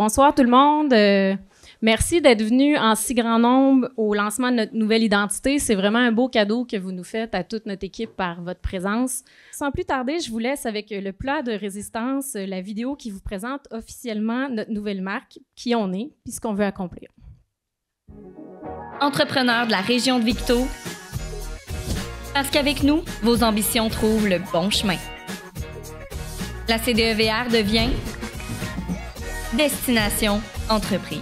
Bonsoir tout le monde. Merci d'être venus en si grand nombre au lancement de notre nouvelle identité. C'est vraiment un beau cadeau que vous nous faites à toute notre équipe par votre présence. Sans plus tarder, je vous laisse avec le plat de résistance, la vidéo qui vous présente officiellement notre nouvelle marque, qui on est, puis ce qu'on veut accomplir. Entrepreneurs de la région de Victo, parce qu'avec nous, vos ambitions trouvent le bon chemin. La CDEVR devient Destination Entreprise.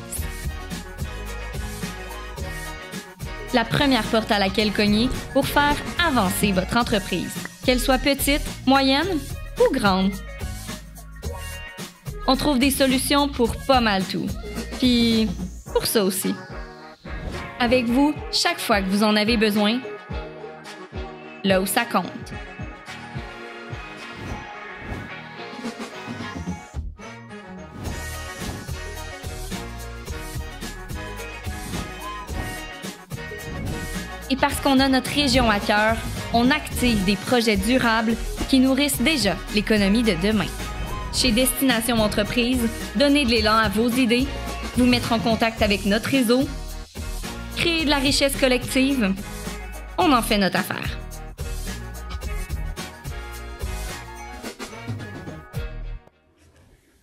La première porte à laquelle cogner pour faire avancer votre entreprise, qu'elle soit petite, moyenne ou grande. On trouve des solutions pour pas mal tout. Puis pour ça aussi. Avec vous, chaque fois que vous en avez besoin, là où ça compte. Et parce qu'on a notre région à cœur, on active des projets durables qui nourrissent déjà l'économie de demain. Chez Destination Entreprise, donnez de l'élan à vos idées, vous mettre en contact avec notre réseau, créer de la richesse collective, on en fait notre affaire.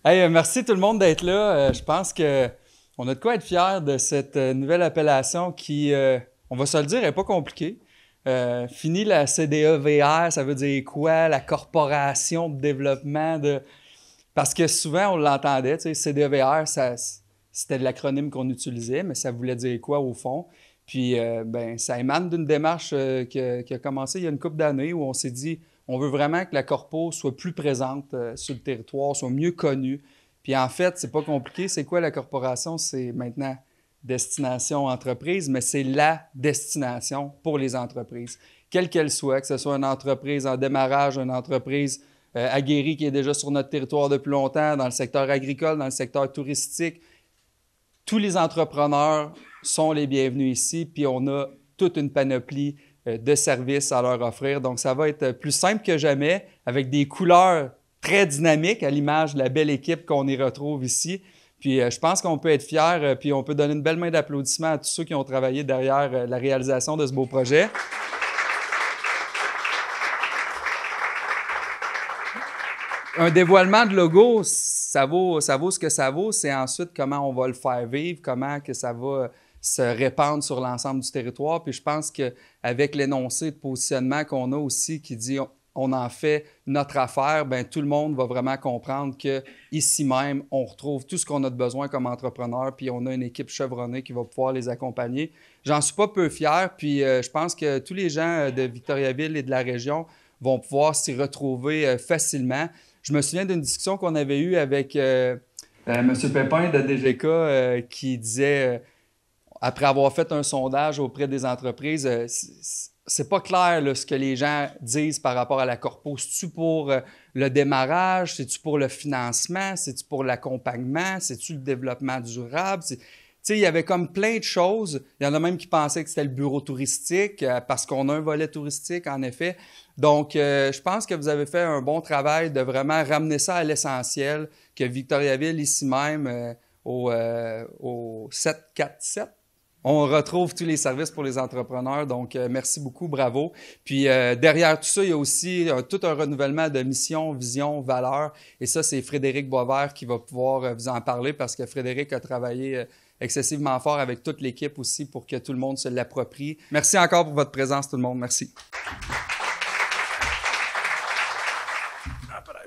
Hey, merci tout le monde d'être là. Je pense qu'on a de quoi être fiers de cette nouvelle appellation qui, on va se le dire, n'est pas compliquée. Fini la CDEVR, ça veut dire quoi? La Corporation de développement de... Parce que souvent, on l'entendait, tu sais, CDEVR, c'était l'acronyme qu'on utilisait, mais ça voulait dire quoi au fond? Puis, ça émane d'une démarche qui a commencé il y a une couple d'années où on s'est dit, on veut vraiment que la corpo soit plus présente sur le territoire, soit mieux connue. Puis en fait, c'est pas compliqué. C'est quoi la corporation? C'est maintenant Destination Entreprise, mais c'est la destination pour les entreprises, quelle qu'elle soit, que ce soit une entreprise en démarrage, une entreprise aguerrie qui est déjà sur notre territoire depuis longtemps, dans le secteur agricole, dans le secteur touristique. Tous les entrepreneurs sont les bienvenus ici, puis on a toute une panoplie de services à leur offrir. Donc, ça va être plus simple que jamais, avec des couleurs très dynamiques, à l'image de la belle équipe qu'on y retrouve ici. Puis, je pense qu'on peut être fiers, puis on peut donner une belle main d'applaudissement à tous ceux qui ont travaillé derrière la réalisation de ce beau projet. Un dévoilement de logo, ça vaut ce que ça vaut. C'est ensuite comment on va le faire vivre, comment que ça va se répandre sur l'ensemble du territoire. Puis je pense qu'avec l'énoncé de positionnement qu'on a aussi qui dit on en fait notre affaire, bien, tout le monde va vraiment comprendre qu'ici même, on retrouve tout ce qu'on a de besoin comme entrepreneur, puis on a une équipe chevronnée qui va pouvoir les accompagner. J'en suis pas peu fier, puis je pense que tous les gens de Victoriaville et de la région vont pouvoir s'y retrouver facilement. Je me souviens d'une discussion qu'on avait eue avec M. Pépin de DGK qui disait... Après avoir fait un sondage auprès des entreprises, c'est pas clair là, ce que les gens disent par rapport à la corpo. C'est-tu pour le démarrage? C'est-tu pour le financement? C'est-tu pour l'accompagnement? C'est-tu le développement durable? Tu sais, il y avait comme plein de choses. Il y en a même qui pensaient que c'était le bureau touristique parce qu'on a un volet touristique, en effet. Donc, je pense que vous avez fait un bon travail de vraiment ramener ça à l'essentiel, que Victoriaville, ici même, au 747, on retrouve tous les services pour les entrepreneurs. Donc, merci beaucoup, bravo. Puis, derrière tout ça, il y a aussi tout un renouvellement de mission, vision, valeur. Et ça, c'est Frédéric Boisvert qui va pouvoir vous en parler parce que Frédéric a travaillé excessivement fort avec toute l'équipe aussi pour que tout le monde se l'approprie. Merci encore pour votre présence, tout le monde. Merci.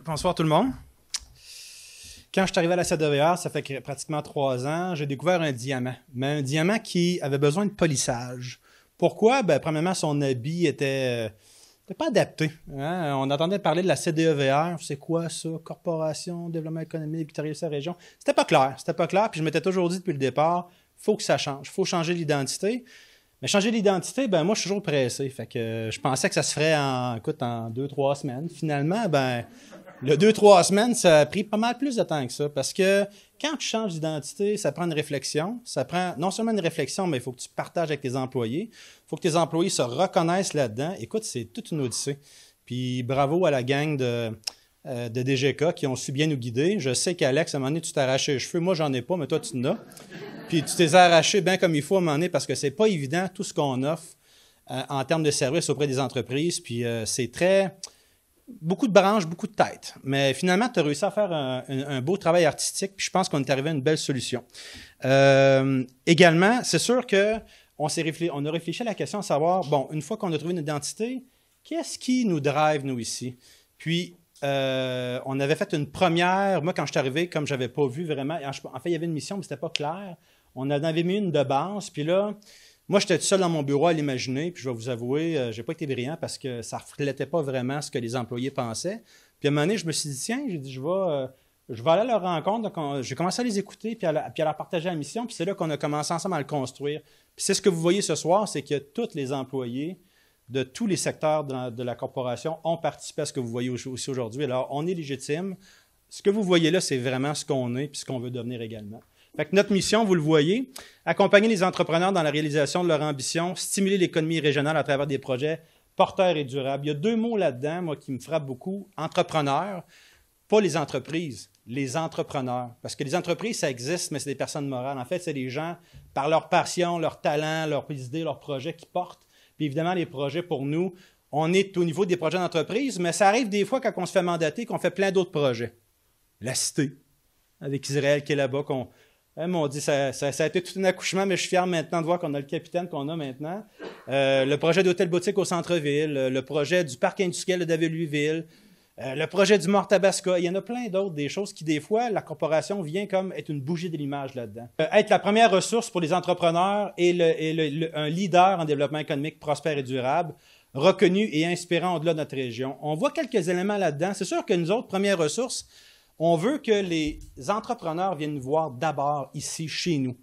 Bonsoir, tout le monde. Quand je suis arrivé à la CDEVR, ça fait pratiquement 3 ans, j'ai découvert un diamant. Mais un diamant qui avait besoin de polissage. Pourquoi? Ben, premièrement, son habit était pas adapté. Hein? On entendait parler de la CDEVR. C'est quoi ça? Corporation, Développement économique, Victoriaville sa région. C'était pas clair. Puis je m'étais toujours dit depuis le départ, il faut que ça change. Il faut changer l'identité. Mais changer l'identité, ben moi, je suis toujours pressé. Fait que je pensais que ça se ferait en 2-3 semaines. Finalement, ben... Le 2-3 semaines, ça a pris pas mal plus de temps que ça parce que quand tu changes d'identité, ça prend une réflexion. Ça prend non seulement une réflexion, mais il faut que tu partages avec tes employés. Il faut que tes employés se reconnaissent là-dedans. Écoute, c'est toute une odyssée. Puis bravo à la gang de de DGK qui ont su bien nous guider. Je sais qu'Alex, à un moment donné, tu t'es arraché les cheveux. Moi, j'en ai pas, mais toi, tu en as. Puis tu t'es arraché bien comme il faut à un moment donné parce que c'est pas évident tout ce qu'on offre en termes de services auprès des entreprises. Puis c'est beaucoup de branches, beaucoup de têtes. Mais finalement, tu as réussi à faire un beau travail artistique. Puis je pense qu'on est arrivé à une belle solution. Également, c'est sûr qu'on a réfléchi à la question de savoir, bon, une fois qu'on a trouvé une identité, qu'est-ce qui nous drive, nous, ici? Puis, on avait fait une première. Moi, quand je suis arrivé, comme je n'avais pas vu vraiment, en fait, il y avait une mission, mais ce n'était pas clair. On en avait mis une de base. Puis là, moi, j'étais tout seul dans mon bureau à l'imaginer. Puis je vais vous avouer, je n'ai pas été brillant parce que ça ne reflétait pas vraiment ce que les employés pensaient. Puis à un moment donné, je me suis dit, tiens, j'ai dit, je vais aller à leur rencontre. Donc, j'ai commencé à les écouter puis à leur partager la mission. Puis c'est là qu'on a commencé ensemble à le construire. Puis c'est ce que vous voyez ce soir, c'est que tous les employés de tous les secteurs de la corporation ont participé à ce que vous voyez aussi aujourd'hui. Alors, on est légitime. Ce que vous voyez là, c'est vraiment ce qu'on est et ce qu'on veut devenir également. Fait que notre mission, vous le voyez, accompagner les entrepreneurs dans la réalisation de leur ambition, stimuler l'économie régionale à travers des projets porteurs et durables. Il y a 2 mots là-dedans, moi, qui me frappent beaucoup. Entrepreneurs, pas les entreprises, les entrepreneurs. Parce que les entreprises, ça existe, mais c'est des personnes morales. En fait, c'est des gens, par leur passion, leur talent, leurs idées, leurs projets qui portent. Puis évidemment, les projets, pour nous, on est au niveau des projets d'entreprise, mais ça arrive des fois quand on se fait mandater qu'on fait plein d'autres projets. La Cité, avec Israël qui est là-bas, on dit ça a été tout un accouchement, mais je suis fier maintenant de voir qu'on a le capitaine qu'on a maintenant. Le projet d'hôtel-boutique au centre-ville, le projet du parc industriel de David-Louisville, le projet du Mort-Tabasca. Il y en a plein d'autres, des choses qui, des fois, la corporation vient comme être une bougie de l'image là-dedans. Être la première ressource pour les entrepreneurs et un leader en développement économique prospère et durable, reconnu et inspirant au-delà de notre région. On voit quelques éléments là-dedans. C'est sûr que nous autres, première ressource, on veut que les entrepreneurs viennent nous voir d'abord ici, chez nous.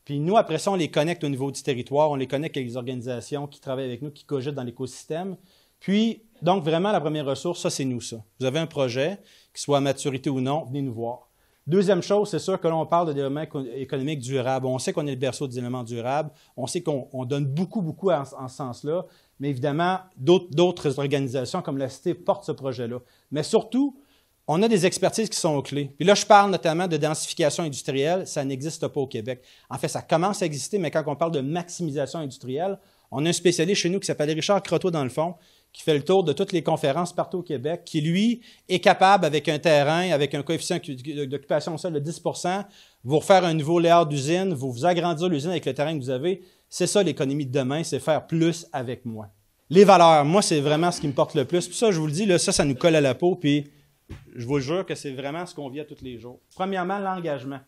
Puis nous, après ça, on les connecte au niveau du territoire, on les connecte avec les organisations qui travaillent avec nous, qui cogitent dans l'écosystème. Puis, donc, vraiment, la première ressource, ça, c'est nous, ça. Vous avez un projet, qu'il soit à maturité ou non, venez nous voir. Deuxième chose, c'est sûr que là, on parle de développement économique durable. On sait qu'on est le berceau du développement durable. On sait qu'on donne beaucoup en ce sens-là. Mais évidemment, d'autres organisations comme la Cité portent ce projet-là. Mais surtout, on a des expertises qui sont clés. Puis là, je parle notamment de densification industrielle. Ça n'existe pas au Québec. En fait, ça commence à exister, mais quand on parle de maximisation industrielle, on a un spécialiste chez nous qui s'appelle Richard Croteau, dans le fond, qui fait le tour de toutes les conférences partout au Québec, qui, lui, est capable, avec un terrain, avec un coefficient d'occupation au sol de 10 vous refaire un nouveau layout d'usine, vous agrandir l'usine avec le terrain que vous avez. C'est ça l'économie de demain, c'est faire plus avec moins. Les valeurs, moi, c'est vraiment ce qui me porte le plus. Puis ça, je vous le dis, là, ça nous colle à la peau, puis je vous jure que c'est vraiment ce qu'on vit à tous les jours. Premièrement, l'engagement.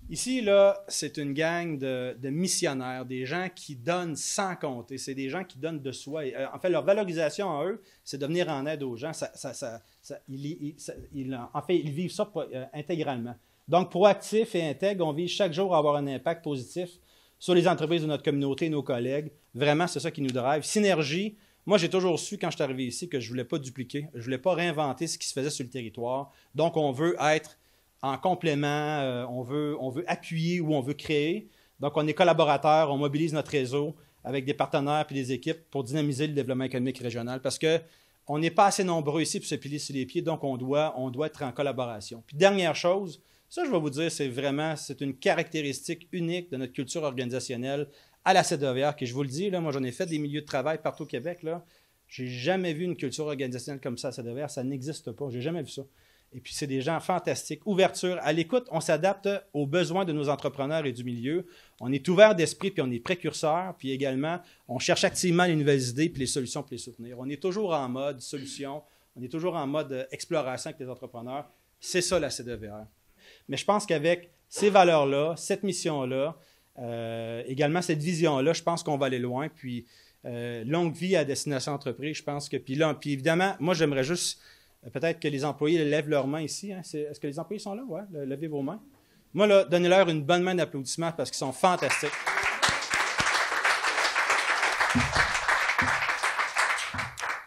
Ici, là, c'est une gang de missionnaires, des gens qui donnent sans compter. C'est des gens qui donnent de soi. En fait, leur valorisation à eux, c'est de venir en aide aux gens. En fait, ils vivent ça intégralement. Donc, proactif et intègre, on vise chaque jour à avoir un impact positif sur les entreprises de notre communauté et nos collègues. Vraiment, c'est ça qui nous drive. Synergie. Moi, j'ai toujours su, quand je suis arrivé ici, que je ne voulais pas dupliquer. Je ne voulais pas réinventer ce qui se faisait sur le territoire. Donc, on veut être en complément, on veut appuyer ou on veut créer. Donc, on est collaborateurs, on mobilise notre réseau avec des partenaires et des équipes pour dynamiser le développement économique régional parce qu'on n'est pas assez nombreux ici pour se piler sur les pieds, donc on doit être en collaboration. Puis, dernière chose, ça, je vais vous dire, c'est une caractéristique unique de notre culture organisationnelle à la CEDOVR, que je vous le dis, là, moi, j'en ai fait des milieux de travail partout au Québec. Je n'ai jamais vu une culture organisationnelle comme ça à CEDOVR. Ça n'existe pas. Je n'ai jamais vu ça. Et puis, c'est des gens fantastiques. Ouverture, à l'écoute, on s'adapte aux besoins de nos entrepreneurs et du milieu. On est ouvert d'esprit, puis on est précurseur. Puis également, on cherche activement les nouvelles idées puis les solutions pour les soutenir. On est toujours en mode solution. On est toujours en mode exploration avec les entrepreneurs. C'est ça, la CEDOVR. Mais je pense qu'avec ces valeurs-là, cette mission-là, également cette vision-là, je pense qu'on va aller loin. Puis, longue vie à destination entreprise, je pense que... Puis évidemment, moi, j'aimerais juste... Peut-être que les employés lèvent leurs mains ici. Hein? Est-ce que les employés sont là? Oui, levez vos mains. Moi, là, donnez-leur une bonne main d'applaudissement parce qu'ils sont fantastiques.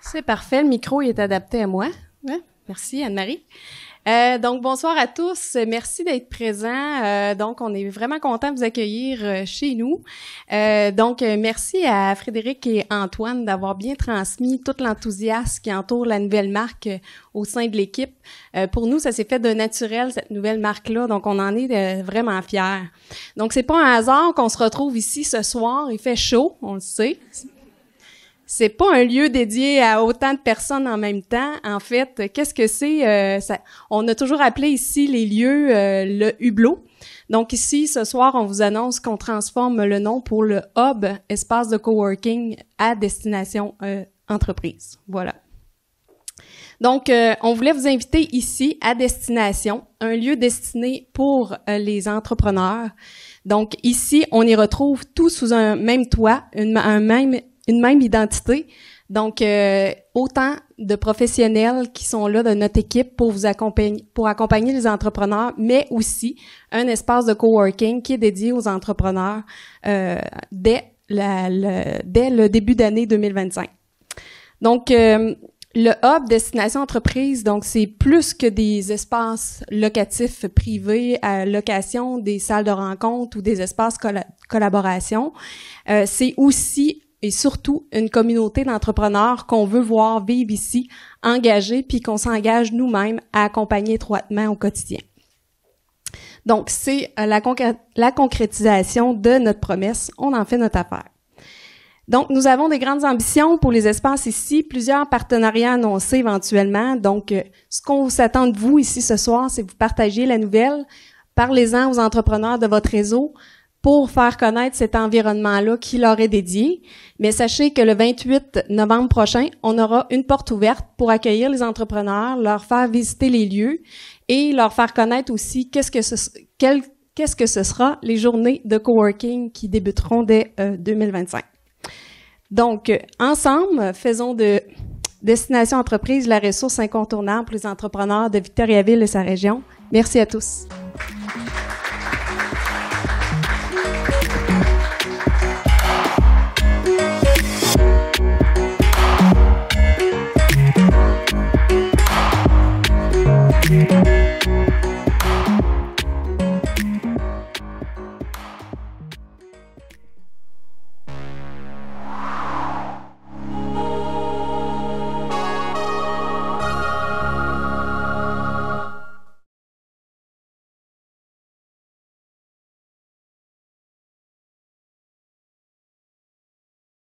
C'est parfait. Le micro est adapté à moi. Ouais. Merci, Anne-Marie. Donc, bonsoir à tous. Merci d'être présents. Donc, on est vraiment content de vous accueillir chez nous. Donc, merci à Frédéric et Antoine d'avoir bien transmis tout l'enthousiasme qui entoure la nouvelle marque au sein de l'équipe. Pour nous, ça s'est fait de naturel, cette nouvelle marque-là. Donc, on en est vraiment fiers. Donc, c'est pas un hasard qu'on se retrouve ici ce soir. Il fait chaud, on le sait. C'est pas un lieu dédié à autant de personnes en même temps. En fait, qu'est-ce que c'est? On a toujours appelé ici les lieux le Hublot. Donc ici, ce soir, on vous annonce qu'on transforme le nom pour le Hub, espace de coworking à destination entreprise. Voilà. Donc, on voulait vous inviter ici à Destination, un lieu destiné pour les entrepreneurs. Donc ici, on y retrouve tous sous un même toit, une même identité. Donc, autant de professionnels qui sont là de notre équipe pour vous accompagner les entrepreneurs, mais aussi un espace de coworking qui est dédié aux entrepreneurs dès le début d'année 2025. Donc, le Hub Destination Entreprise, donc c'est plus que des espaces locatifs privés à location, des salles de rencontre ou des espaces collaboration. C'est aussi et surtout une communauté d'entrepreneurs qu'on veut voir vivre ici, engagés, puis qu'on s'engage nous-mêmes à accompagner étroitement au quotidien. Donc, c'est la concrétisation de notre promesse. On en fait notre affaire. Donc, nous avons des grandes ambitions pour les espaces ici, plusieurs partenariats annoncés éventuellement. Donc, ce qu'on s'attend de vous ici ce soir, c'est que vous partagiez la nouvelle, parlez-en aux entrepreneurs de votre réseau, pour faire connaître cet environnement-là qui leur est dédié. Mais sachez que le 28 novembre prochain, on aura une porte ouverte pour accueillir les entrepreneurs, leur faire visiter les lieux et leur faire connaître aussi qu'est-ce que ce sera les journées de coworking qui débuteront dès 2025. Donc, ensemble, faisons de Destination Entreprise la ressource incontournable pour les entrepreneurs de Victoriaville et sa région. Merci à tous.